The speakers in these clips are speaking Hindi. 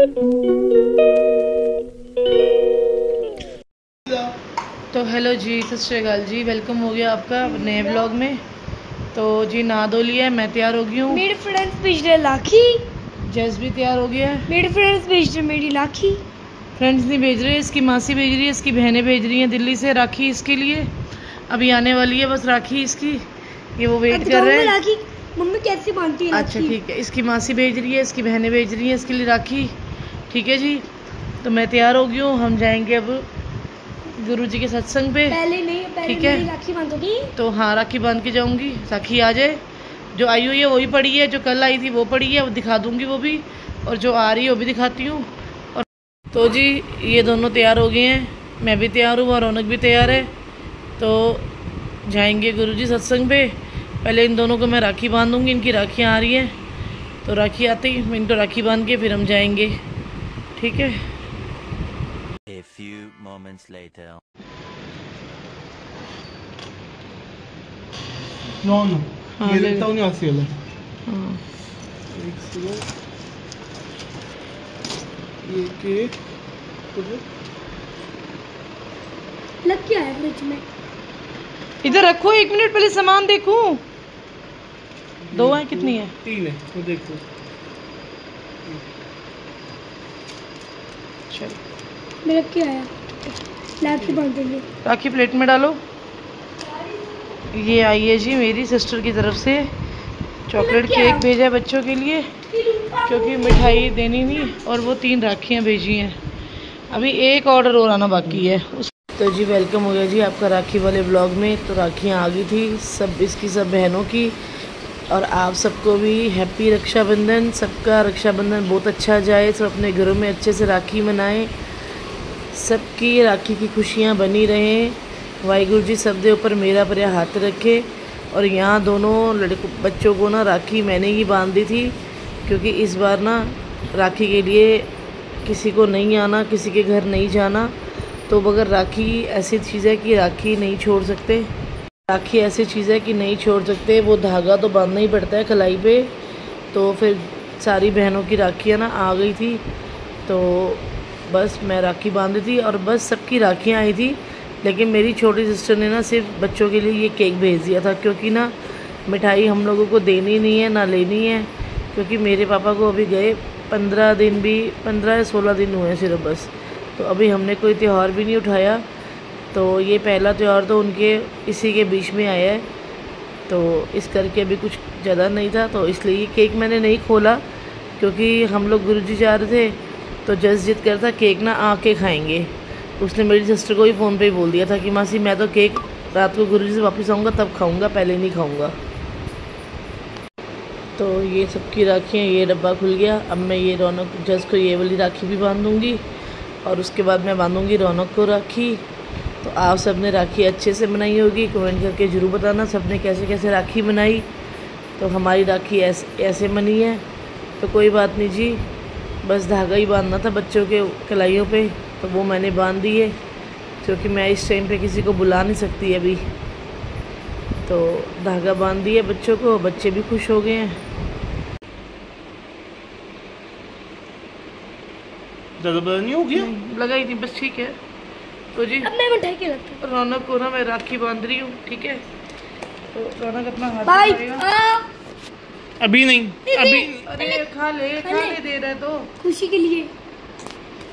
तो हेलो जी, सत श्री अकाल जी, वेलकम हो गया आपका नए व्लॉग में। तो जी नहा धो लिया है, मैं तैयार हो गई हूँ। मेरे फ्रेंड्स भेज रहे लाखी। जैस भी तैयार हो गया है। मेरे फ्रेंड्स भेज रहे मेरी लाखी। फ्रेंड्स नहीं भेज रहे, इसकी मासी भेज रही है, इसकी बहनें भेज रही हैं दिल्ली से राखी इसके लिए। अभी आने वाली है बस राखी इसकी, ये वो वेट कर रहे हैं। राखी मम्मी कैसे बांधती है? अच्छा ठीक है, इसकी मासी भेज रही है, इसकी बहनें भेज रही हैं इसके लिए राखी। ठीक है जी, तो मैं तैयार हो गई हूँ, हम जाएंगे अब गुरुजी के सत्संग पे। पहले नहीं, पहले ठीक है, राखी बांधोगी। तो हाँ राखी बांध के जाऊंगी, राखी आ जाए। जो आई हुई है वही पड़ी है, जो कल आई थी वो पड़ी है, वो दिखा दूंगी वो भी, और जो आ रही है वो भी दिखाती हूँ। और तो जी ये दोनों तैयार हो गए हैं, मैं भी तैयार हूँ और रौनक भी तैयार है। तो जाएंगे गुरुजी सत्संग पे। पहले इन दोनों को मैं राखी बांधूंगी, इनकी राखियाँ आ रही हैं, तो राखी आती ही मैं इनको राखी बांध के फिर हम जाएंगे। ठीक है। A few moments later. No. हाँ, ये ले लगता नहीं आसी वाला। हाँ एक सेकंड। ये केक लग क्या है फ्रिज में? इधर रखो, 1 मिनट पहले सामान देखूं। 2 है, कितनी है? 3 है, वो देखो। चलो मेरा क्या आया? लाखी बांधेंगे। राखी प्लेट में डालो। ये आई है जी मेरी सिस्टर की तरफ से चॉकलेट केक भेजा है बच्चों के लिए, क्योंकि मिठाई देनी नहीं, और वो 3 राखियाँ भेजी हैं। अभी एक ऑर्डर और आना बाकी है। तो जी वेलकम हो गया जी आपका राखी वाले ब्लॉग में। तो राखियाँ आ गई थी सब, इसकी सब बहनों की, और आप सबको भी हैप्पी रक्षाबंधन। सबका रक्षाबंधन बहुत अच्छा जाए, सब अपने घरों में अच्छे से राखी मनाएं, सबकी राखी की खुशियाँ बनी रहें। वाहिगुरु जी सब दे ऊपर मेरा भरिया हाथ रखे। और यहाँ दोनों बच्चों को ना राखी मैंने ही बांध दी थी, क्योंकि इस बार ना राखी के लिए किसी को नहीं आना, किसी के घर नहीं जाना। तो अगर राखी ऐसी चीज़ है कि राखी नहीं छोड़ सकते, राखी ऐसी चीज़ है कि नहीं छोड़ सकते, वो धागा तो बांधना ही पड़ता है कलाई पे। तो फिर सारी बहनों की राखियाँ ना आ गई थी, तो बस मैं राखी बांधी थी और बस सबकी राखियाँ आई थी। लेकिन मेरी छोटी सिस्टर ने ना सिर्फ बच्चों के लिए ये केक भेज दिया था, क्योंकि ना मिठाई हम लोगों को देनी नहीं है ना लेनी है, क्योंकि मेरे पापा को अभी गए 15 या 16 दिन हुए हैं सिर्फ बस। तो अभी हमने कोई त्यौहार भी नहीं उठाया, तो ये पहला त्यौहार तो उनके इसी के बीच में आया है, तो इस करके अभी कुछ ज़्यादा नहीं था, तो इसलिए ये केक मैंने नहीं खोला। क्योंकि हम लोग गुरुजी जा रहे थे, तो जस जिद कर था केक ना आके खाएंगे। उसने मेरी सिस्टर को ही फ़ोन पे ही बोल दिया था कि मासी मैं तो केक रात को गुरुजी से वापस आऊँगा तब खाऊँगा, पहले नहीं खाऊँगा। तो ये सबकी राखियाँ, ये डब्बा खुल गया। अब मैं ये रौनक जस को ये वाली राखी भी बांध दूँगी, और उसके बाद मैं बांधूँगी रौनक को राखी। तो आप सब ने राखी अच्छे से बनाई होगी, कमेंट करके ज़रूर बताना सब ने कैसे कैसे राखी बनाई। तो हमारी राखी ऐसे बनी है, तो कोई बात नहीं जी, बस धागा ही बांधना था बच्चों के कलाइयों पे, तो वो मैंने बांध दी है, क्योंकि मैं इस टाइम पे किसी को बुला नहीं सकती अभी। तो धागा बांध दिया बच्चों को, बच्चे भी खुश हो गए हैं। ज़्यादा बड़ा नहीं हो गया? लगा ही नहीं, बस ठीक है। तो जी अब मैं मिठाई के लगता रौनक को ना मैं राखी बांध रही हूँ। ठीक है, तो रौनक अपना हाथ बाय। दिखाएगा। अभी नहीं, अभी अरे खा ले दे रहे तो खुशी के लिए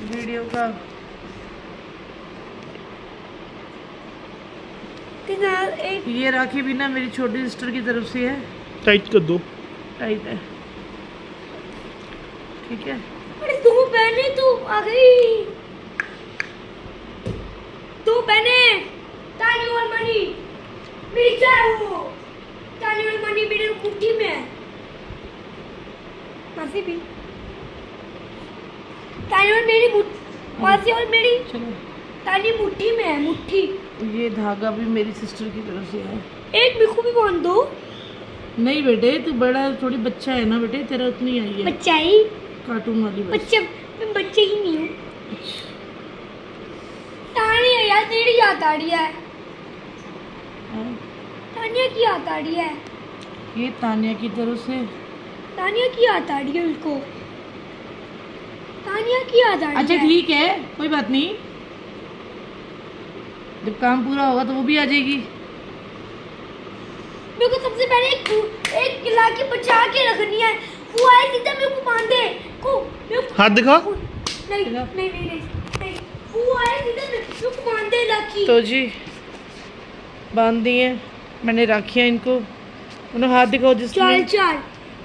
वीडियो का। ये राखी भी ना मेरी छोटी सिस्टर की तरफ से है। टाइट कर दो। टाइट है, ठीक है। अरे तू पहने, तू आ गई, तू पहने। तानी और मनी मेरी चाय हो, तानी और मनी मेरे मुट्ठी में है। मासी भी तानी और मेरी मासी और मेरी चलो तानी मुट्ठी में है, मुट्ठी। ये धागा भी मेरी सिस्टर की तरफ से है। एक मेरे को भी बांध दो। नहीं बेटे, तू बड़ा थोड़ी बच्चा है ना बेटे, तेरा उतनी आई है बच्चा ही, कार्टून वाली बस। बच्चे, मैं बच्चे ही नहीं हूँ। तानी है यार, तेरी याद आ रही है। तानिया की याद आ रही है। ये तानिया की तरफ से। तानिया की याद आ रही है उनको। तानिया की याद आ रही अच्छा है। ठीक है, कोई बात नहीं, जब काम पूरा होगा तो वो भी आ जाएगी। मेरे को सबसे पहले एक गिला के बचा के रखनी है। वो आए सीधा मेरे को बांधे को हाथ दिखा। नहीं नहीं नहीं नहीं नहीं, वो आए सीधा मेरे को बांधे राखी। तो जी बांध दिए मैंने राखियाँ इनको। उन्हें हाथ दिखाओ, चाल जिसने चाल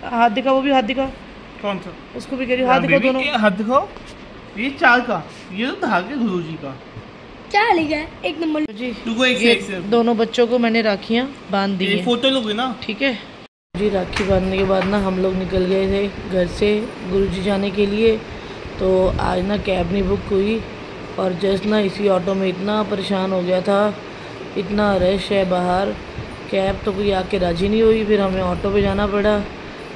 हाथ दिखा वो भी हाथ दिखाओ, कौन सा? उसको भी कह रही हूँ, हाथ दिखाओ बेबी दोनों। के हाथ दिखाओ। ये चार का, ये तो धागे गुरुजी का। चाल है एक नंबर। तो जी तू को एक ये से दोनों बच्चों को मैंने राखियाँ बांध दी ये हैं। फोटो लोगे ना। ठीक है जी। राखी बांधने के बाद ना हम लोग निकल गए थे घर से गुरुजी जाने के लिए। तो आज ना कैब नहीं बुक हुई और जस्ट ना इसी ऑटो में इतना परेशान हो गया था, इतना रश है बाहर, कैब तो कोई आके राजी नहीं हुई, फिर हमें ऑटो पे जाना पड़ा।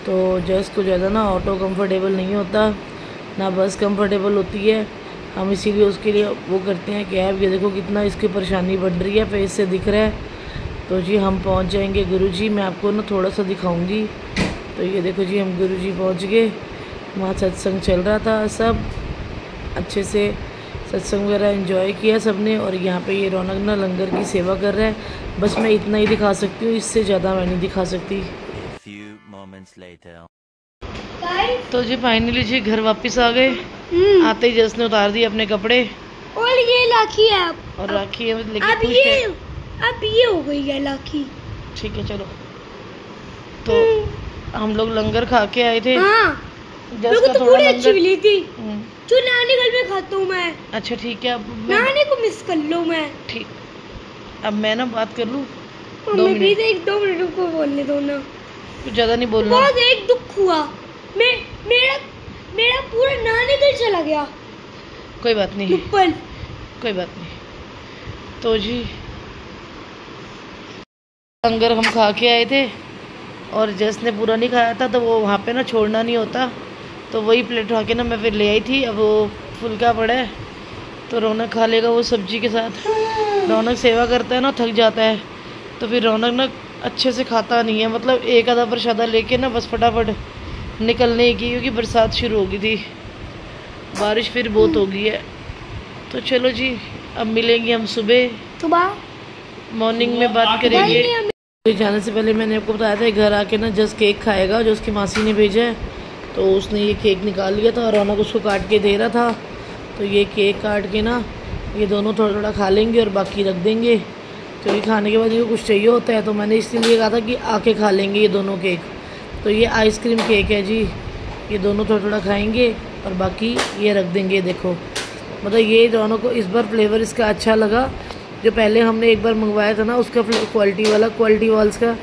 तो जस्ट को ज़्यादा ना ऑटो कंफर्टेबल नहीं होता, ना बस कंफर्टेबल होती है, हम इसीलिए उसके लिए वो करते हैं कैब। ये देखो कितना इसकी परेशानी बढ़ रही है, फेस से दिख रहा है। तो जी हम पहुंच जाएंगे गुरुजी, मैं आपको ना थोड़ा सा दिखाऊंगी। तो ये देखो जी हम गुरुजी पहुंच गए, वहाँ सत्संग चल रहा था, सब अच्छे से सत्संग वगैरह एंजॉय किया सबने। और यहाँ पे ये रौनक ना लंगर की सेवा कर रहा है। बस मैं इतना ही दिखा सकती हूँ, इससे ज़्यादा मैं नहीं दिखा सकती। A few moments later. तो जी फाइनली जी घर वापस आ गए। आते ही जस ने उतार दिए अपने कपड़े और ये राखी है और राखी है लेके अब खुश ये है। अब ये हो गई है राखी। ठीक है चलो। तो हम लोग लंगर खा के आए थे। हाँ जस मेरे को का तो थोड़ा पूरी अच्छी लंगर मिली थी। हम्म, जो नानी घर में खाता हूँ मैं, अच्छा ठीक है। अब मैं नानी को मिस कर लूँ मैं। ठीक, अब मैं ना बात कर लूँ। मम्मी प्लीज 1-2 मिनट को बोलने दो ना। कुछ ज़्यादा नहीं बोलना। बहुत एक दुख हुआ, मेरा पूरा नानी घर चला गया। कोई बात नहीं, मुप्पल कोई बात नहीं। तो जी लंगर हम खा के आए थे और जस ने पूरा नहीं खाया था, तो वो वहाँ पे ना छोड़ना नहीं होता, तो वही प्लेट उठा के ना मैं फिर ले आई थी। अब वो फुल्का पड़ा है तो रौनक खा लेगा वो सब्जी के साथ। रौनक सेवा करता है ना, थक जाता है, तो फिर रौनक ना अच्छे से खाता नहीं है, मतलब एक आधा प्रसादा लेके ना बस फटाफट निकलने की, क्योंकि बरसात शुरू हो गई थी, बारिश फिर बहुत हो गई है। तो चलो जी अब मिलेंगे हम सुबह मॉर्निंग में बात करेंगे। तो जाने से पहले मैंने आपको बताया था घर आके ना जस्ट केक खाएगा, जो उसकी मासी ने भेजा है। तो उसने ये केक निकाल लिया था और रौनक उसको काट के दे रहा था। तो ये केक काट के ना ये दोनों थोड़ा थोड़ा खा लेंगे और बाकी रख देंगे, क्योंकि खाने के बाद इनको कुछ चाहिए होता है। तो मैंने इसलिए कहा था कि आके खा लेंगे ये दोनों केक। तो ये आइसक्रीम केक है जी, ये दोनों थोड़ा थोड़ा खाएंगे और बाकी ये रख देंगे। देखो मतलब ये दोनों को इस बार फ्लेवर इसका अच्छा लगा। जो पहले हमने एक बार मंगवाया था ना उसका क्वालिटी वाल्स का,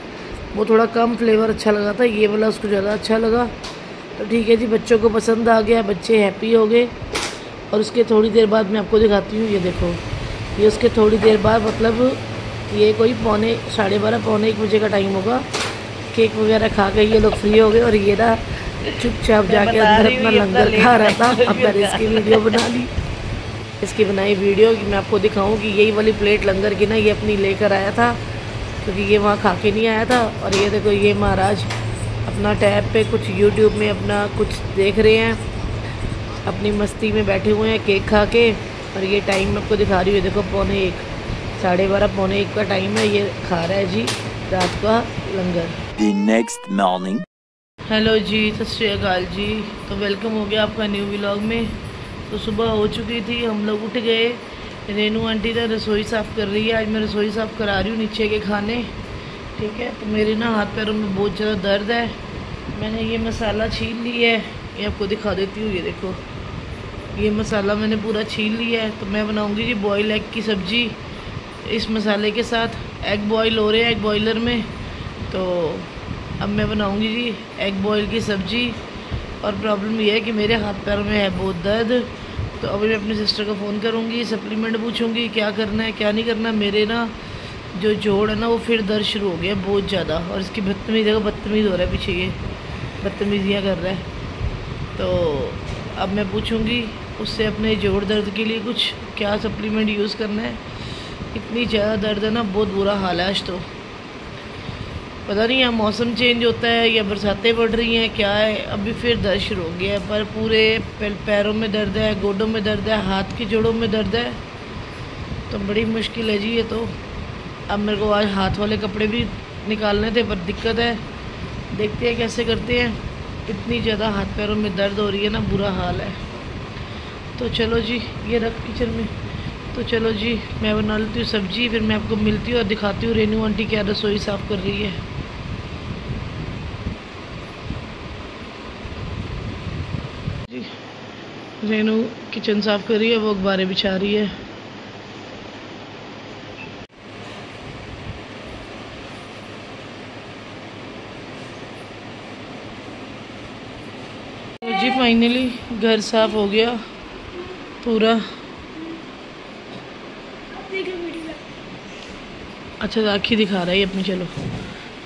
वो थोड़ा कम फ्लेवर अच्छा लगा था, ये वाला उसको ज़्यादा अच्छा लगा। तो ठीक है जी, बच्चों को पसंद आ गया, बच्चे हैप्पी हो गए। और उसके थोड़ी देर बाद मैं आपको दिखाती हूँ, ये देखो ये उसके थोड़ी देर बाद, मतलब ये कोई 12:30 पौने 1 बजे का टाइम होगा। केक वगैरह खा के ये लोग फ्री हो गए और ये ना चुपचाप जाके अंदर अपना लंगर खा रहा था। अब मैंने इसकी वीडियो बना ली, इसकी बनाई वीडियो कि मैं आपको दिखाऊं कि यही वाली प्लेट लंगर की ना ये अपनी लेकर आया था, क्योंकि ये वहाँ खा के नहीं आया था। और ये देखो ये महाराज अपना टैब पे कुछ यूट्यूब में अपना कुछ देख रहे हैं, अपनी मस्ती में बैठे हुए हैं केक खा के। और ये टाइम मैं आपको दिखा रही हूँ, देखो 12:45 12:30 पौने 1 का टाइम है, ये खा रहा है जी रात का लंगर। The next morning. हेलो जी, सत श्री अकाल जी। तो वेलकम हो गया आपका न्यू व्लॉग में। तो सुबह हो चुकी थी, हम लोग उठ गए। रेनू आंटी ना रसोई साफ़ कर रही है, आज मैं रसोई साफ़ करा रही हूँ नीचे के खाने। ठीक है, तो मेरे ना हाथ पैरों में बहुत ज़्यादा दर्द है। मैंने ये मसाला छील लिया है, ये आपको दिखा देती हूँ। ये देखो ये मसाला मैंने पूरा छील लिया है। तो मैं बनाऊँगी जी बॉयल एग की सब्ज़ी इस मसाले के साथ। एग बॉयल हो रहे हैं एग बॉयलर में, तो अब मैं बनाऊंगी जी एग बॉयल की सब्ज़ी। और प्रॉब्लम ये है कि मेरे हाथ पैर में है बहुत दर्द। तो अभी मैं अपनी सिस्टर को फ़ोन करूंगी, सप्लीमेंट पूछूंगी क्या करना है क्या नहीं करना। मेरे ना जो जोड़ है ना वो फिर दर्द शुरू हो गया बहुत ज़्यादा, और इसकी बदतमीज़ी हो रहा है, पीछे ये बदतमीज़ियाँ कर रहा है। तो अब मैं पूछूंगी उससे अपने जोड़ दर्द के लिए कुछ क्या सप्लीमेंट यूज़ करना है। इतनी ज़्यादा दर्द है ना, बहुत बुरा हाल है आज। पता नहीं या मौसम चेंज होता है या बरसातें पड़ रही हैं क्या है, अभी फिर दर्द शुरू हो गया है। पर पूरे पैरों में दर्द है, गोडों में दर्द है, हाथ के जोड़ों में दर्द है, तो बड़ी मुश्किल है जी ये तो। अब मेरे को आज हाथ वाले कपड़े भी निकालने थे पर दिक्कत है, देखते हैं कैसे करते हैं। इतनी ज़्यादा हाथ पैरों में दर्द हो रही है ना, बुरा हाल है। तो चलो जी, ये रख किचन में। तो चलो जी, मैं बना लेती हूँ सब्जी, फिर मैं आपको मिलती हूँ और दिखाती हूँ रेनू आंटी क्या रसोई साफ़ कर रही है। जी रेनू किचन साफ़ कर रही है, वो अखबारें बिछा रही है। तो जी फाइनली घर साफ़ हो गया पूरा। अच्छा राखी दिखा रहा है अपनी। चलो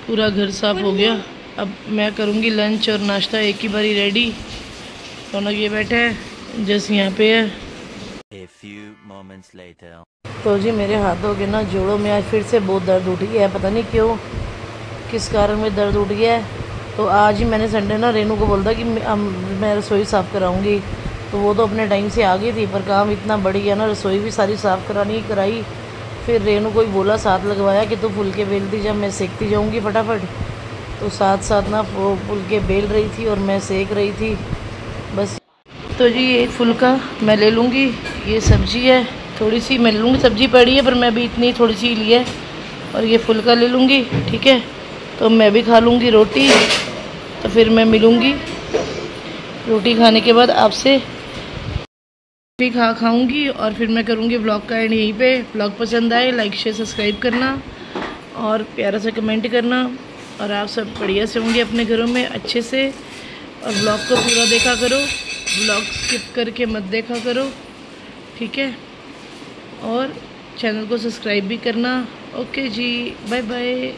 पूरा घर साफ़ हो गया। अब मैं करूँगी लंच और नाश्ता एक ही बारी रेडी। दोनों ये बैठे हैं, जस यहाँ पे है। A few moments later. तो जी मेरे हाथों के ना जोड़ों में आज फिर से बहुत दर्द उठ गया है, पता नहीं क्यों, किस कारण में दर्द उठ गया है। तो आज ही मैंने संडे ना रेनू को बोला था कि मैं रसोई साफ़ कराऊँगी, तो वो तो अपने टाइम से आ गई थी, पर काम इतना बढ़ गया ना, रसोई भी सारी साफ़ कराई। फिर रेनू को ही बोला, साथ लगवाया कि तू फुलके बेलती जा, मैं सेकती जाऊंगी फटाफट। तो साथ ना वो फुलके बेल रही थी और मैं सेक रही थी बस। तो जी ये फुलका मैं ले लूँगी, ये सब्जी है थोड़ी सी मैं ले लूँगी, सब्जी पड़ी है पर मैं भी इतनी थोड़ी सी ली है, और ये फुलका ले लूँगी, ठीक है। तो मैं भी खा लूँगी रोटी, तो फिर मैं मिलूँगी रोटी खाने के बाद आपसे। भी खाऊंगी और फिर मैं करूंगी व्लॉग का एंड यहीं पे। व्लॉग पसंद आए लाइक शेयर सब्सक्राइब करना और प्यारा सा कमेंट करना, और आप सब बढ़िया से होंगे अपने घरों में अच्छे से। और व्लॉग को पूरा देखा करो, व्लॉग स्किप करके मत देखा करो, ठीक है। और चैनल को सब्सक्राइब भी करना। ओके जी, बाय बाय।